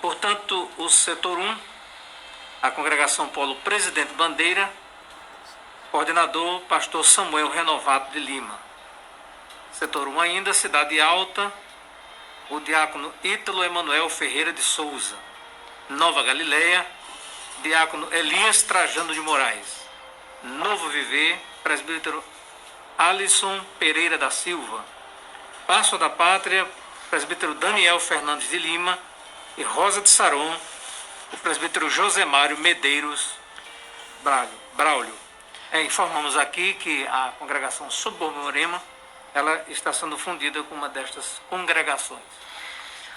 Portanto, o setor 1, a congregação Polo Presidente Bandeira, coordenador pastor Samuel Renovato de Lima. Setor 1 ainda, Cidade Alta, o diácono Ítalo Emanuel Ferreira de Souza. Nova Galileia, diácono Elias Trajano de Moraes. Novo Viver, presbítero Alisson Pereira da Silva. Passo da Pátria, presbítero Daniel Fernandes de Lima. E Rosa de Saron, o presbítero Josemário Medeiros Braulio. Informamos aqui que a congregação Suborborema, ela está sendo fundida com uma destas congregações.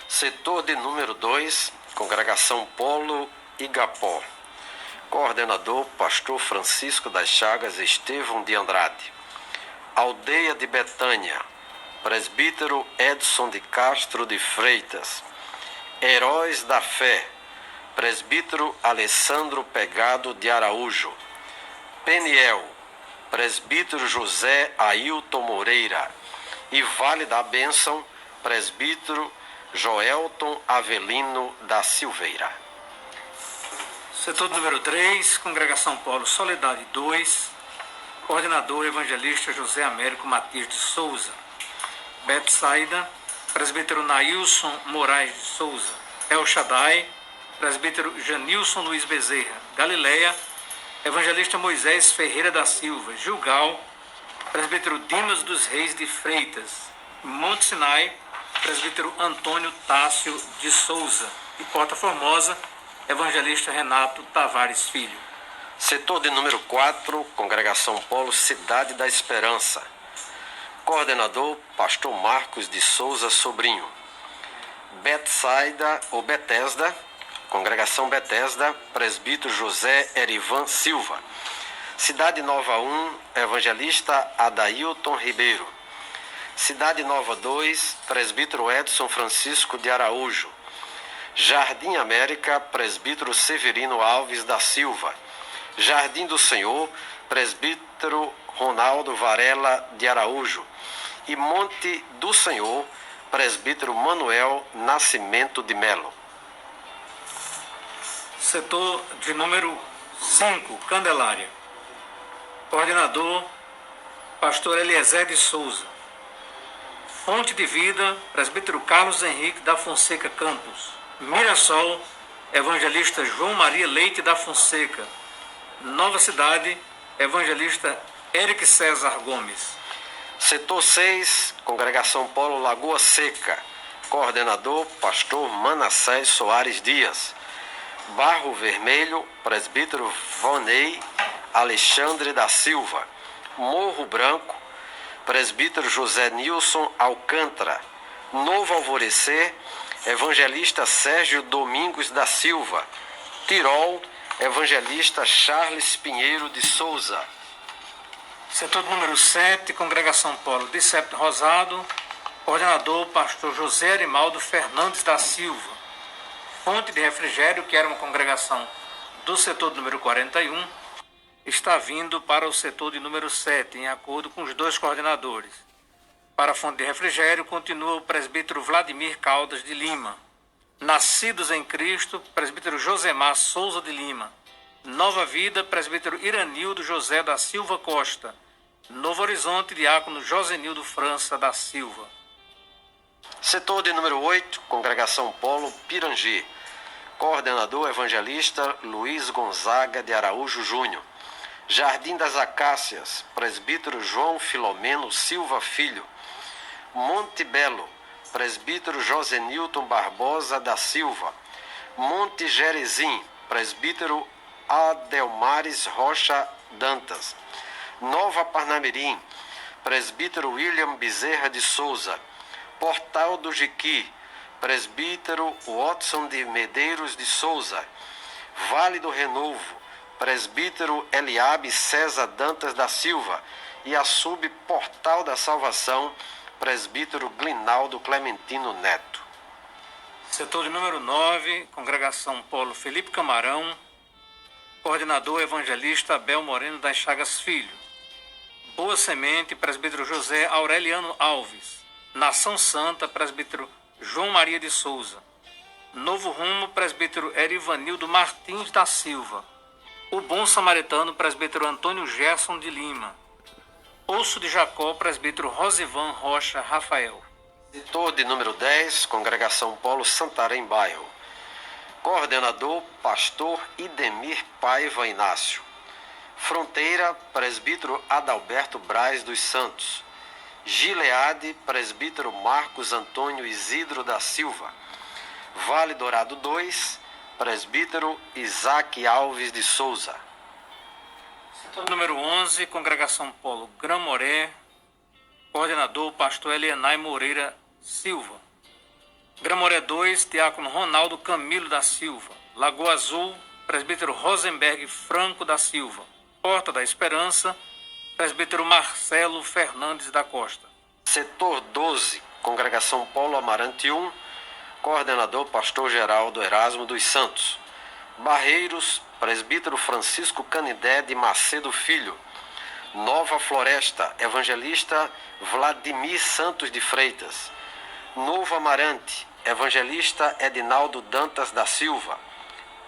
Setor de número 2, congregação Polo Igapó. Coordenador, pastor Francisco das Chagas Estevão de Andrade. Aldeia de Betânia, presbítero Edson de Castro de Freitas. Heróis da Fé, presbítero Alessandro Pegado de Araújo. Peniel, presbítero José Ailton Moreira. E Vale da Bênção, presbítero Joelton Avelino da Silveira. Setor número 3, congregação Polo Soledade 2, coordenador evangelista José Américo Matias de Souza. Betsaida, presbítero Nailson Moraes de Souza. El Shaddai, presbítero Janilson Luiz Bezerra. Galileia, evangelista Moisés Ferreira da Silva. Gilgal, presbítero Dimas dos Reis de Freitas. Monte Sinai, presbítero Antônio Tássio de Souza. E Porta Formosa, evangelista Renato Tavares Filho. Setor de número 4, congregação Polo Cidade da Esperança. Coordenador, pastor Marcos de Souza Sobrinho. Betsaida ou Betesda, congregação Betesda, presbítero José Erivan Silva. Cidade Nova 1, evangelista Adailton Ribeiro. Cidade Nova 2, presbítero Edson Francisco de Araújo. Jardim América, presbítero Severino Alves da Silva. Jardim do Senhor, presbítero Ronaldo Varela de Araújo. E Monte do Senhor, presbítero Manuel Nascimento de Melo. Setor de número 5, Candelária. Coordenador, pastor Eliezer de Souza. Fonte de Vida, presbítero Carlos Henrique da Fonseca Campos. Mirassol, evangelista João Maria Leite da Fonseca. Nova Cidade, evangelista Eric César Gomes. Setor 6, congregação Polo Lagoa Seca. Coordenador, pastor Manassés Soares Dias. Barro Vermelho, presbítero Vonei Alexandre da Silva. Morro Branco, presbítero José Nilson Alcântara. Novo Alvorecer, evangelista Sérgio Domingos da Silva. Tirol, evangelista Charles Pinheiro de Souza. Setor número 7, congregação Polo de Septo Rosado, coordenador pastor José Arimaldo Fernandes da Silva. Fonte de Refrigério, que era uma congregação do setor número 41, está vindo para o setor de número 7, em acordo com os dois coordenadores. Para a Fonte de Refrigério, continua o presbítero Vladimir Caldas de Lima. Nascidos em Cristo, presbítero Josemar Souza de Lima. Nova Vida, presbítero Iranildo José da Silva Costa. Novo Horizonte, diácono Josenildo França da Silva. Setor de número 8, congregação Polo Pirangê. Coordenador evangelista Luiz Gonzaga de Araújo Júnior. Jardim das Acácias, presbítero João Filomeno Silva Filho. Monte Belo, presbítero Josenilton Barbosa da Silva. Monte Gerezim, presbítero Adelmares Rocha Dantas. Nova Parnamirim, presbítero William Bezerra de Souza. Portal do Jiqui, presbítero Watson de Medeiros de Souza. Vale do Renovo, presbítero Eliabe César Dantas da Silva. E a Portal da Salvação, presbítero Glinaldo Clementino Neto. Setor de número 9, congregação Polo Felipe Camarão, coordenador evangelista Abel Moreno das Chagas Filho. Boa Semente, presbítero José Aureliano Alves. Nação Santa, presbítero João Maria de Souza. Novo Rumo, presbítero Erivanildo Martins da Silva. O Bom Samaritano, presbítero Antônio Gerson de Lima. Poço de Jacó, presbítero Rosivan Rocha Rafael. Setor de número 10, Congregação Polo Santarém Bairro. Coordenador, pastor Idemir Paiva Inácio. Fronteira, presbítero Adalberto Braz dos Santos. Gileade, presbítero Marcos Antônio Isidro da Silva. Vale Dourado 2, presbítero Isaac Alves de Souza. Setor número 11, Congregação Polo Gramoré. Coordenador, pastor Elienay Moreira Silva. Gramoré 2, diácono Ronaldo Camilo da Silva. Lagoa Azul, presbítero Rosenberg Franco da Silva. Porta da Esperança, presbítero Marcelo Fernandes da Costa. Setor 12, Congregação Polo Amarante 1, coordenador pastor Geraldo Erasmo dos Santos. Barreiros, presbítero Francisco Canidé de Macedo Filho. Nova Floresta, evangelista Vladimir Santos de Freitas. Novo Amarante, evangelista Edinaldo Dantas da Silva.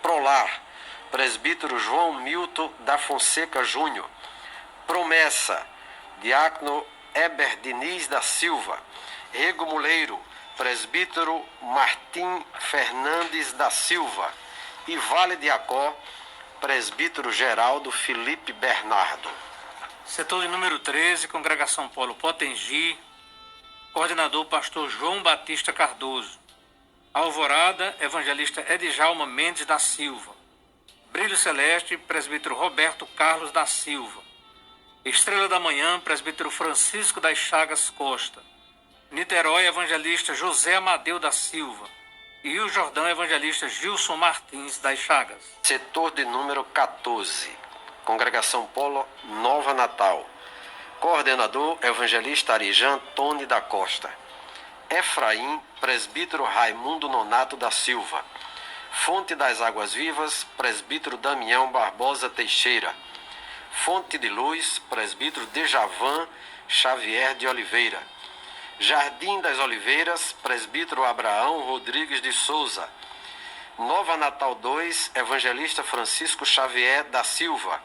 Prolar, presbítero João Milton da Fonseca Júnior. Promessa, diácono Eber Diniz da Silva. Rego Muleiro, presbítero Martim Fernandes da Silva. E Vale de Acó, presbítero Geraldo Felipe Bernardo. Setor de número 13, Congregação Polo Potengi. Coordenador, pastor João Batista Cardoso. Alvorada, evangelista Edjalma Mendes da Silva. Brilho Celeste, presbítero Roberto Carlos da Silva. Estrela da Manhã, presbítero Francisco das Chagas Costa. Niterói, evangelista José Amadeu da Silva. E Rio Jordão, evangelista Gilson Martins das Chagas. Setor de número 14, Congregação Polo Nova Natal. Coordenador, evangelista Arijan Tony da Costa. Efraim, presbítero Raimundo Nonato da Silva. Fonte das Águas Vivas, presbítero Damião Barbosa Teixeira. Fonte de Luz, presbítero Dejavan Xavier de Oliveira. Jardim das Oliveiras, presbítero Abraão Rodrigues de Souza. Nova Natal 2, evangelista Francisco Xavier da Silva.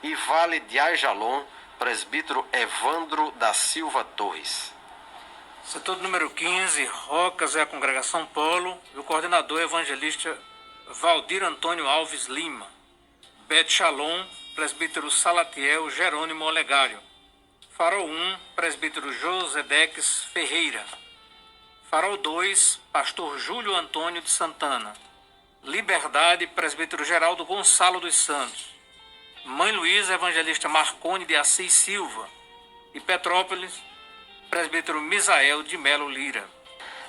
E Vale de Ajalon, presbítero Evandro da Silva Torres. Setor número 15, Rocas é a Congregação Polo. E o coordenador evangelista Valdir Antônio Alves Lima. Bet Shalom, presbítero Salatiel Jerônimo Olegário. Farol 1, presbítero Josedeques Ferreira. Farol 2, pastor Júlio Antônio de Santana. Liberdade, presbítero Geraldo Gonçalo dos Santos. Mãe Luísa, evangelista Marcone de Assis Silva. E Petrópolis, presbítero Misael de Melo Lira.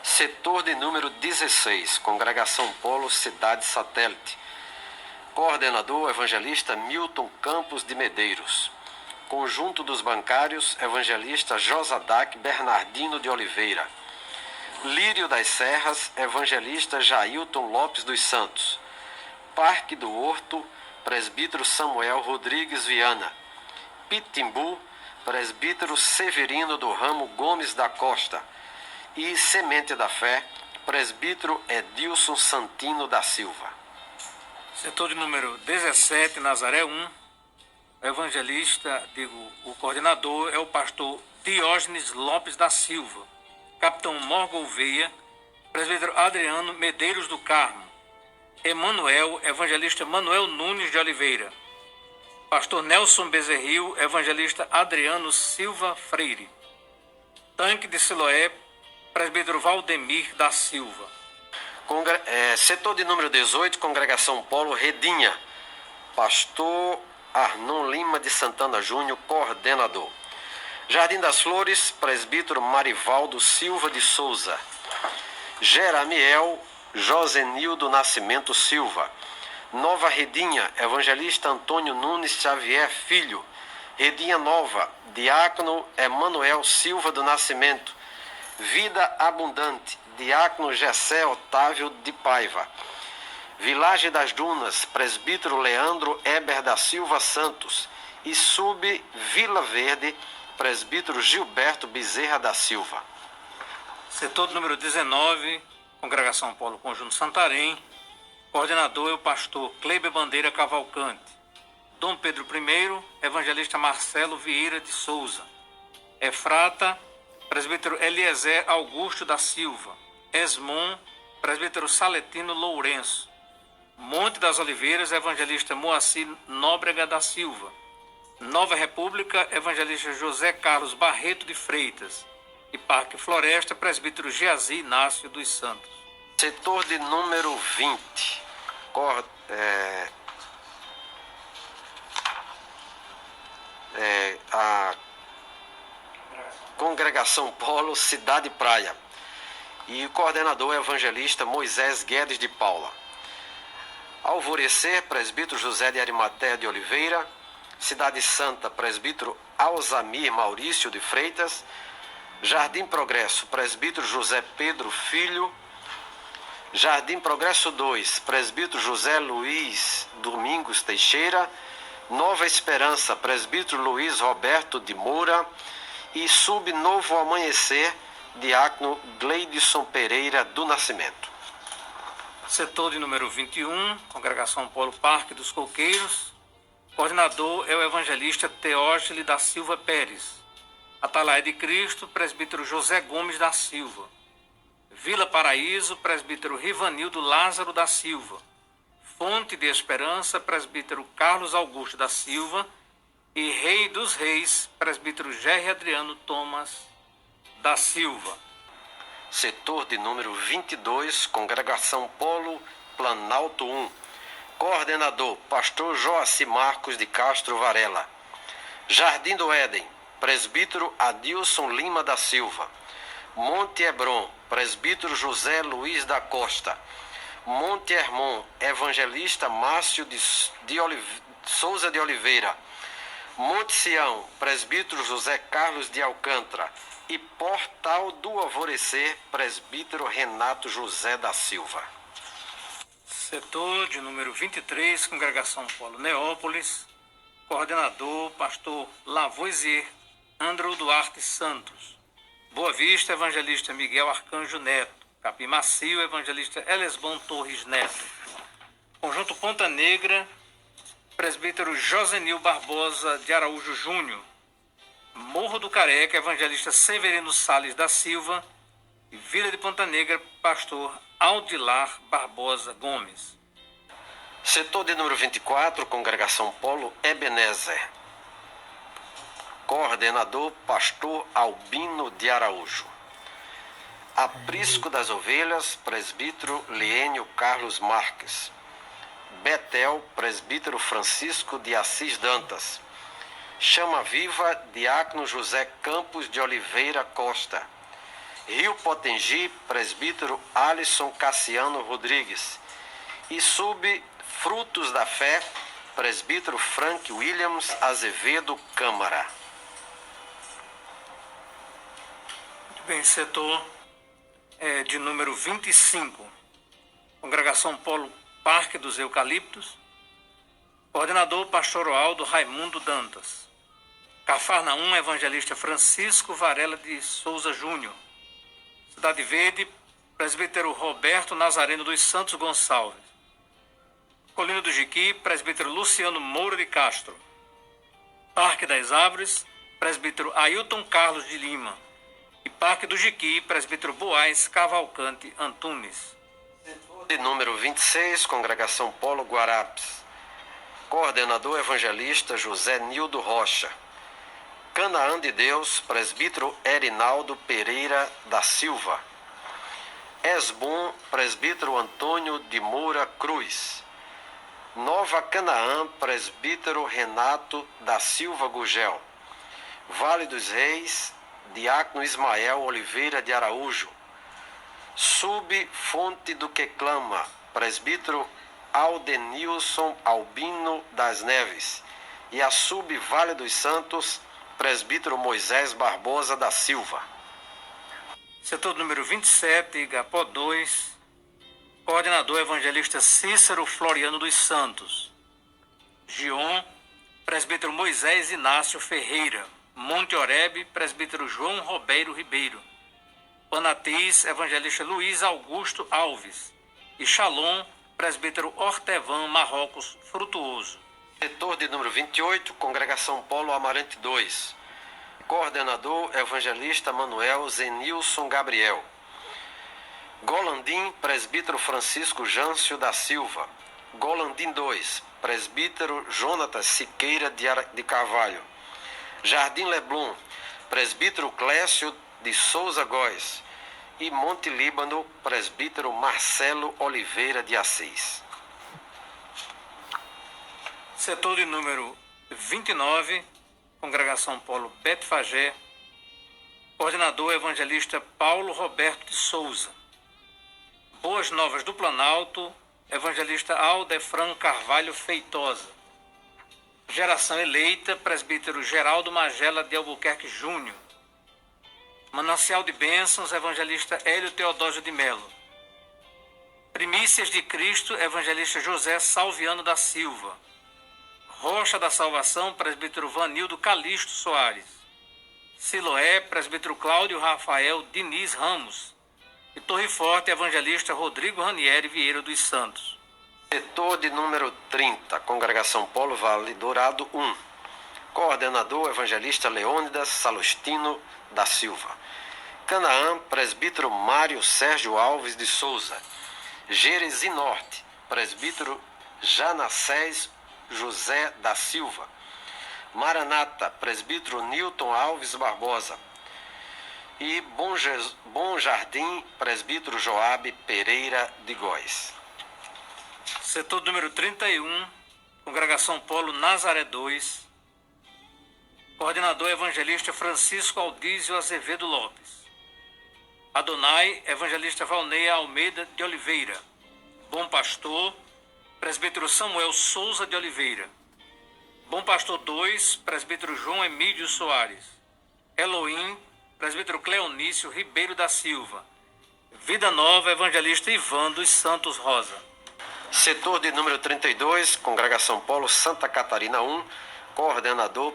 Setor de número 16, Congregação Polo Cidade Satélite. Coordenador, evangelista Milton Campos de Medeiros. Conjunto dos Bancários, evangelista Josadac Bernardino de Oliveira. Lírio das Serras, evangelista Jailton Lopes dos Santos. Parque do Horto, presbítero Samuel Rodrigues Viana. Pitimbu, presbítero Severino do Ramo Gomes da Costa. E Semente da Fé, presbítero Edilson Santino da Silva. Setor de número 17, Nazaré 1. O coordenador é o pastor Diógenes Lopes da Silva. Capitão Morgan Veia, presbítero Adriano Medeiros do Carmo. Emanuel, evangelista Manuel Nunes de Oliveira. Pastor Nelson Bezerril, evangelista Adriano Silva Freire. Tanque de Siloé, presbítero Valdemir da Silva. Setor de número 18, Congregação Polo Redinha. Pastor Arnon Lima de Santana Júnior, coordenador. Jardim das Flores, presbítero Marivaldo Silva de Souza. Jeramiel Josenildo Nascimento Silva. Nova Redinha, evangelista Antônio Nunes Xavier Filho. Redinha Nova, diácono Emanuel Silva do Nascimento. Vida Abundante, diácono Gessé Otávio de Paiva. Vilagem das Dunas, presbítero Leandro Eber da Silva Santos. E Sub Vila Verde, presbítero Gilberto Bezerra da Silva. Setor número 19, Congregação Polo Conjunto Santarém, coordenador é o pastor Cleiber Bandeira Cavalcante. Dom Pedro I, evangelista Marcelo Vieira de Souza. Efrata, presbítero Eliezer Augusto da Silva. Esmon, presbítero Saletino Lourenço. Monte das Oliveiras, evangelista Moacir Nóbrega da Silva. Nova República, evangelista José Carlos Barreto de Freitas. E Parque Floresta, presbítero Geazi Inácio dos Santos. Setor de número 20. A Congregação Polo Cidade Praia. E o coordenador é o evangelista Moisés Guedes de Paula. Alvorecer, presbítero José de Arimateia de Oliveira. Cidade Santa, presbítero Alzamir Maurício de Freitas. Jardim Progresso, presbítero José Pedro Filho. Jardim Progresso 2, presbítero José Luiz Domingos Teixeira. Nova Esperança, presbítero Luiz Roberto de Moura. E Subnovo Amanhecer, diácono Gleidson Pereira do Nascimento. Setor de número 21, Congregação Polo Parque dos Coqueiros. Coordenador é o evangelista Teógile da Silva Pérez. Atalaia de Cristo, presbítero José Gomes da Silva. Vila Paraíso, presbítero Rivanildo Lázaro da Silva. Fonte de Esperança, presbítero Carlos Augusto da Silva. E Rei dos Reis, presbítero Gerry Adriano Thomas da Silva. Setor de número 22, Congregação Polo Planalto 1. Coordenador, pastor Joaci Marcos de Castro Varela. Jardim do Éden, presbítero Adilson Lima da Silva. Monte Hebron, presbítero José Luiz da Costa. Monte Hermon, evangelista Márcio Souza de Oliveira. Monte Sião, presbítero José Carlos de Alcântara. E Portal do Alvorecer, presbítero Renato José da Silva. Setor de número 23, Congregação Polo Neópolis. Coordenador, pastor Lavoisier Andro Duarte Santos. Boa Vista, evangelista Miguel Arcanjo Neto. Capim Macio, evangelista Elesbon Torres Neto. Conjunto Ponta Negra, presbítero Josenil Barbosa de Araújo Júnior. Morro do Careca, evangelista Severino Sales da Silva. E Vila de Ponta Negra, pastor Aldilar Barbosa Gomes. Setor de número 24, Congregação Polo Ebenezer. Coordenador, pastor Albino de Araújo. Aprisco das Ovelhas, presbítero Liênio Carlos Marques. Betel, presbítero Francisco de Assis Dantas. Chama Viva, diácono José Campos de Oliveira Costa. Rio Potengi, presbítero Alisson Cassiano Rodrigues. E Frutos da Fé, presbítero Frank Williams Azevedo Câmara. Muito bem, setor de número 25, Congregação Polo Parque dos Eucaliptos. Coordenador, pastor Aldo Raimundo Dantas. Cafarnaum, evangelista Francisco Varela de Souza Júnior. Cidade Verde, presbítero Roberto Nazareno dos Santos Gonçalves. Colina do Jiqui, presbítero Luciano Moura de Castro. Parque das Árvores, presbítero Ailton Carlos de Lima. E Parque do Jiqui, presbítero Boaz Cavalcante Antunes. De número 26, Congregação Polo Guarapes. Coordenador evangelista José Nildo Rocha. Canaã de Deus, presbítero Erinaldo Pereira da Silva. Esbom, presbítero Antônio de Moura Cruz. Nova Canaã, presbítero Renato da Silva Gugel. Vale dos Reis, diácono Ismael Oliveira de Araújo. Fonte do que clama, presbítero Aldenilson Albino das Neves. E a Vale dos Santos, presbítero Moisés Barbosa da Silva. Setor número 27, Igapó 2, coordenador evangelista Cícero Floriano dos Santos. Gion, presbítero Moisés Inácio Ferreira. Monte Oreb, presbítero João Robeiro Ribeiro. Panatiz, evangelista Luiz Augusto Alves. E Shalom, presbítero Ortevan Marrocos Frutuoso. Setor de número 28, Congregação Polo Amarante 2. Coordenador, evangelista Manuel Zenilson Gabriel. Golandim, presbítero Francisco Jâncio da Silva. Golandim 2, presbítero Jonatas Siqueira de Carvalho. Jardim Leblon, presbítero Clécio de Souza Góes. E Monte Líbano, presbítero Marcelo Oliveira de Assis. Setor de número 29, Congregação Polo Betfagé. Coordenador evangelista Paulo Roberto de Souza. Boas Novas do Planalto, evangelista Aldefran Carvalho Feitosa. Geração Eleita, presbítero Geraldo Magela de Albuquerque Júnior. Manancial de Bênçãos, evangelista Hélio Teodósio de Melo. Primícias de Cristo, evangelista José Salviano da Silva. Rocha da Salvação, presbítero Vanildo Calixto Soares. Siloé, presbítero Cláudio Rafael Diniz Ramos. E Torre Forte, evangelista Rodrigo Ranieri Vieira dos Santos. Setor de número 30, Congregação Polo Vale Dourado 1. Coordenador, evangelista Leônidas Salustino da Silva. Canaã, presbítero Mário Sérgio Alves de Souza. Jerezi Norte, presbítero Janassés José da Silva. Maranata, presbítero Nilton Alves Barbosa. E Bom Jardim, presbítero Joabe Pereira de Góes. Setor número 31, Congregação Polo Nazaré 2. Coordenador evangelista Francisco Aldísio Azevedo Lopes. Adonai, evangelista Valneia Almeida de Oliveira. Bom Pastor, presbítero Samuel Souza de Oliveira. Bom Pastor 2, presbítero João Emílio Soares. Elohim, presbítero Cleonício Ribeiro da Silva. Vida Nova, evangelista Ivan dos Santos Rosa. Setor de número 32, Congregação Polo Santa Catarina 1, coordenador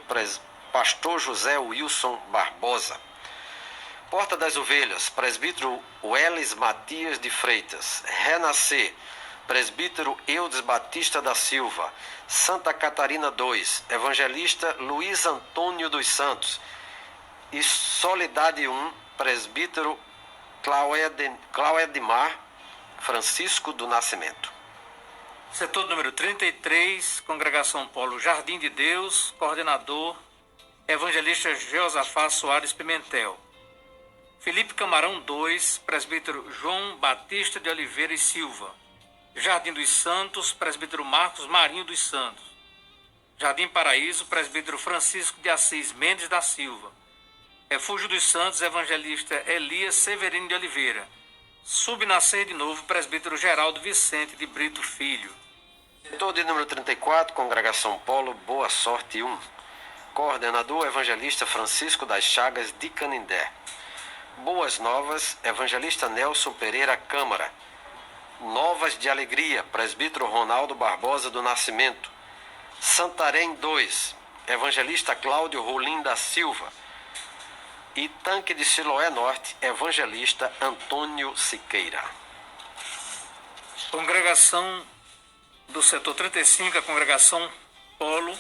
pastor José Wilson Barbosa. Porta das Ovelhas, presbítero Welles Matias de Freitas. Renascer, presbítero Eudes Batista da Silva. Santa Catarina 2, evangelista Luiz Antônio dos Santos. E Solidade 1, presbítero Clauedimar Francisco do Nascimento. Setor número 33, Congregação Polo Jardim de Deus, coordenador, evangelista Josafá Soares Pimentel. Felipe Camarão 2, presbítero João Batista de Oliveira e Silva. Jardim dos Santos, presbítero Marcos Marinho dos Santos. Jardim Paraíso, presbítero Francisco de Assis Mendes da Silva. Refúgio dos Santos, evangelista Elias Severino de Oliveira. Subnascer de Novo, presbítero Geraldo Vicente de Brito Filho. Setor de número 34, Congregação Polo Boa Sorte 1. Coordenador, evangelista Francisco das Chagas de Canindé. Boas Novas, evangelista Nelson Pereira Câmara. Novas de Alegria, presbítero Ronaldo Barbosa do Nascimento. Santarém 2, evangelista Cláudio Rolim da Silva. E Tanque de Siloé Norte, evangelista Antônio Siqueira. Congregação do setor 35, a Congregação Polo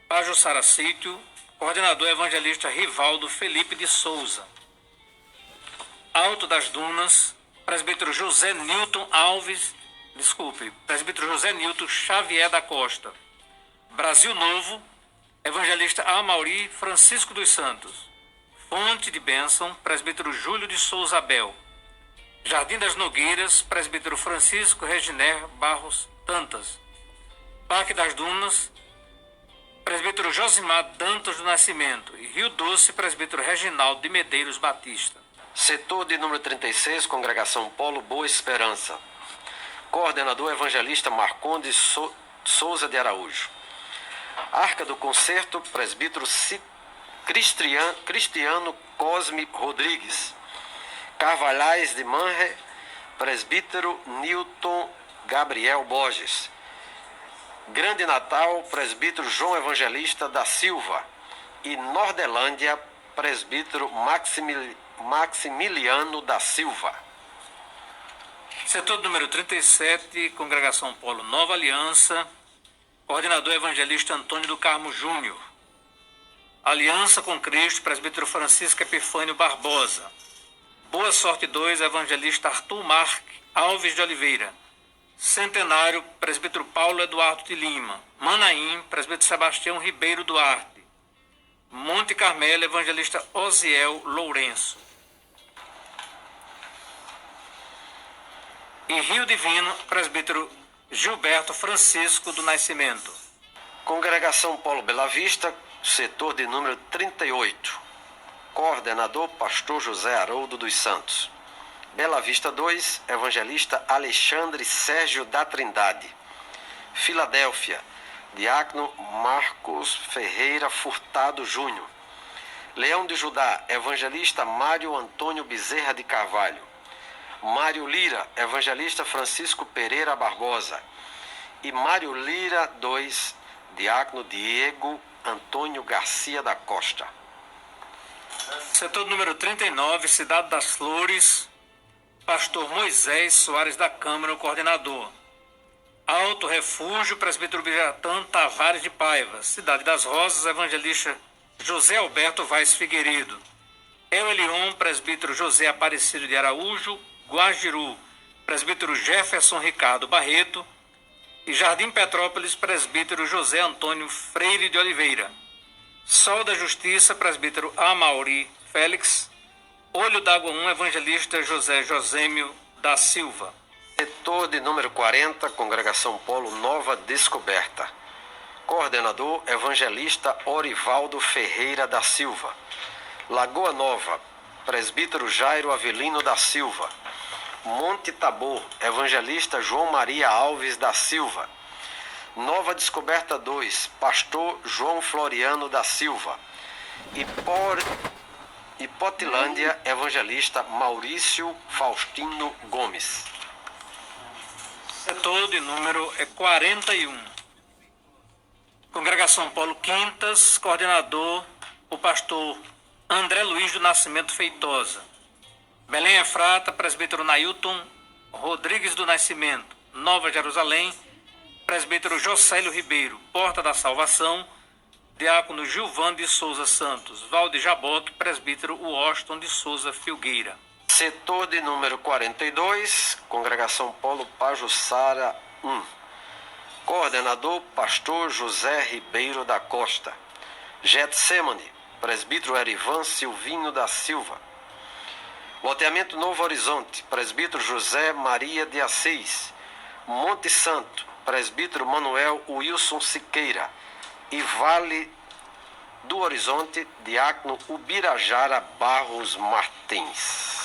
Pajuçara Sítio, coordenador evangelista Rivaldo Felipe de Souza. Alto das Dunas, presbítero José Nilton Xavier da Costa. Brasil Novo, evangelista Amauri Francisco dos Santos. Fonte de Bênção, presbítero Júlio de Souza Abel. Jardim das Nogueiras, presbítero Francisco Reginer Barros Tantas. Parque das Dunas, presbítero Josimar Dantas do Nascimento. E Rio Doce, presbítero Reginaldo de Medeiros Batista. Setor de número 36, Congregação Polo Boa Esperança. Coordenador evangelista Marcondes Souza de Araújo. Arca do Concerto, presbítero Cristiano Cosme Rodrigues. Carvalhais de Manre, presbítero Nilton Gabriel Borges. Grande Natal, presbítero João Evangelista da Silva. E Nordelândia, presbítero Maximiliano da Silva. Setor número 37, Congregação Polo Nova Aliança, coordenador evangelista Antônio do Carmo Júnior. Aliança com Cristo, presbítero Francisco Epifânio Barbosa. Boa Sorte 2, evangelista Arthur Marque Alves de Oliveira. Centenário, presbítero Paulo Eduardo de Lima. Manaim, presbítero Sebastião Ribeiro Duarte. Monte Carmelo, evangelista Osiel Lourenço. E Rio Divino, presbítero Gilberto Francisco do Nascimento. Congregação Polo Bela Vista, setor de número 38. Coordenador, pastor José Haroldo dos Santos. Bela Vista 2, evangelista Alexandre Sérgio da Trindade. Filadélfia, diácono Marcos Ferreira Furtado Júnior. Leão de Judá, evangelista Mário Antônio Bezerra de Carvalho. Mário Lira, evangelista Francisco Pereira Barbosa. E Mário Lira 2, diácono Diego Antônio Garcia da Costa. Setor número 39, Cidade das Flores, pastor Moisés Soares da Câmara, o coordenador. Alto Refúgio, presbítero Biratã Tavares de Paiva. Cidade das Rosas, evangelista José Alberto Vaz Figueiredo. El Elion, presbítero José Aparecido de Araújo, Guajiru, presbítero Jefferson Ricardo Barreto. E Jardim Petrópolis, presbítero José Antônio Freire de Oliveira. Sol da Justiça, presbítero Amauri Félix. Olho d'Água 1, evangelista José Josêmio da Silva. Setor de número 40, Congregação Polo Nova Descoberta. Coordenador, evangelista Orivaldo Ferreira da Silva. Lagoa Nova, presbítero Jairo Avelino da Silva. Monte Tabor, evangelista João Maria Alves da Silva. Nova Descoberta 2, pastor João Floriano da Silva. Hipotilândia, evangelista Maurício Faustino Gomes. Setor de número 41. Congregação Polo Quintas, coordenador o pastor André Luiz do Nascimento Feitosa. Belém Efrata, presbítero Nailton Rodrigues do Nascimento. Nova Jerusalém, presbítero Jocélio Ribeiro. Porta da Salvação, diácono Gilvan de Souza Santos. Valde Jaboque, presbítero Washington de Souza Filgueira. Setor de número 42, Congregação Polo Pajuçara 1. Coordenador, pastor José Ribeiro da Costa. Getsemane, presbítero Erivan Silvinho da Silva. Loteamento Novo Horizonte, presbítero José Maria de Assis. Monte Santo, presbítero Manuel Wilson Siqueira. E Vale do Horizonte, diácono Ubirajara Barros Martins.